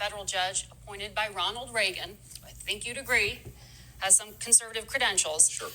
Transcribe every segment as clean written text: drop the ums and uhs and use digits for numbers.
federal judge appointed by Ronald Reagan, I think you'd agree, has some conservative credentials, Sure.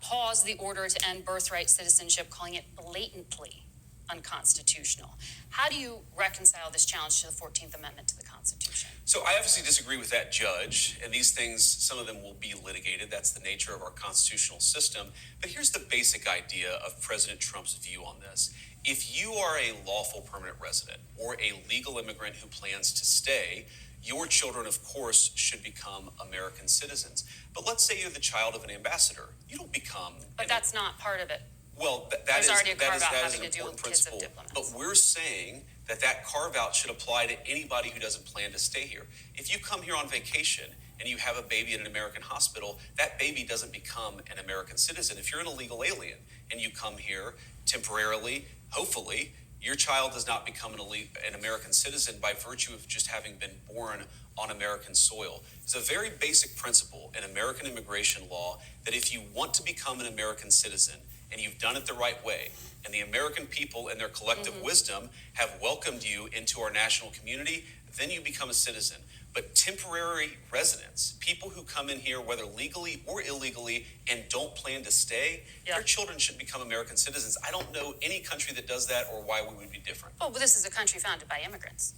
Paused the order to end birthright citizenship, calling it blatantly unconstitutional. How do you reconcile this challenge to the 14th Amendment to the Constitution? So I obviously disagree with that judge, and these things, some of them will be litigated. That's the nature of our constitutional system. But here's the basic idea of President Trump's view on this. If you are a lawful permanent resident or a legal immigrant who plans to stay, your children, of course, should become American citizens. But let's say you're the child of an ambassador. You don't become... But that's not part of it. Well, that There's is already a carve-out having an to do with important kids of principle. diplomats. But we're saying that carve-out should apply to anybody who doesn't plan to stay here. If you come here on vacation and you have a baby in an American hospital, that baby doesn't become an American citizen. If you're an illegal alien and you come here temporarily, hopefully, your child does not become an American citizen by virtue of just having been born on American soil. It's a very basic principle in American immigration law that if you want to become an American citizen and you've done it the right way, and the American people in their collective wisdom have welcomed you into our national community, then you become a citizen. But temporary residents, people who come in here, whether legally or illegally, and don't plan to stay, their children should become American citizens. I don't know any country that does that or why we would be different. Oh, but this is a country founded by immigrants.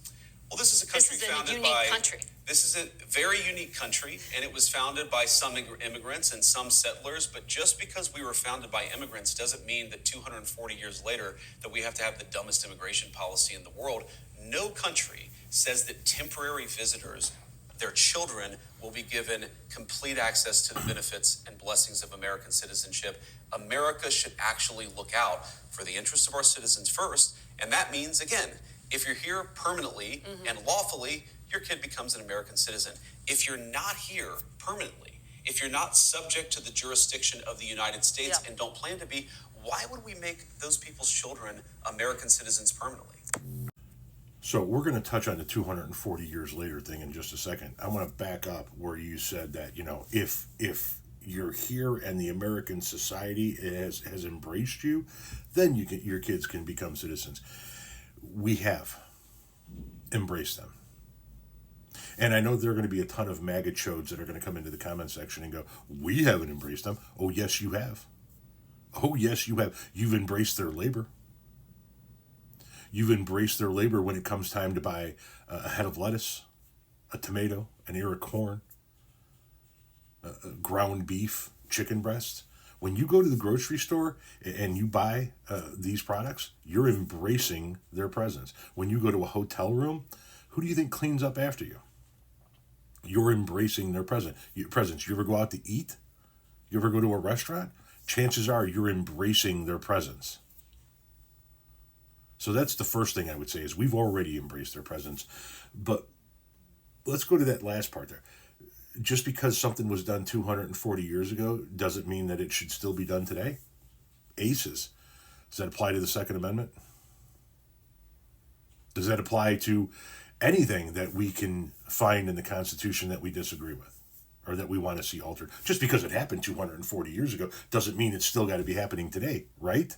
Well, this is a country founded by... This is a unique country. This is a very unique country, and it was founded by some immigrants and some settlers, but just because we were founded by immigrants doesn't mean that 240 years later that we have to have the dumbest immigration policy in the world. No country says that temporary visitors, their children, will be given complete access to the benefits and blessings of American citizenship. America should actually look out for the interests of our citizens first, and that means, again, if you're here permanently and lawfully, your kid becomes an American citizen. If you're not here permanently, if you're not subject to the jurisdiction of the United States and don't plan to be, why would we make those people's children American citizens permanently? So we're going to touch on the 240 years later thing in just a second. I want to back up where you said that, if you're here and the American society has embraced you, then your kids can become citizens. We have embraced them. And I know there are going to be a ton of MAGA chodes that are going to come into the comment section and go, we haven't embraced them. Oh, yes, you have. Oh, yes, you have. You've embraced their labor. You've embraced their labor when it comes time to buy a head of lettuce, a tomato, an ear of corn, ground beef, chicken breast. When you go to the grocery store and you buy these products, you're embracing their presence. When you go to a hotel room, who do you think cleans up after you? You're embracing their presence. You ever go out to eat? You ever go to a restaurant? Chances are you're embracing their presence. So that's the first thing I would say is we've already embraced their presence. But let's go to that last part there. Just because something was done 240 years ago doesn't mean that it should still be done today. ACEs. Does that apply to the Second Amendment? Does that apply to anything that we can find in the Constitution that we disagree with or that we want to see altered? Just because it happened 240 years ago doesn't mean it's still got to be happening today, right?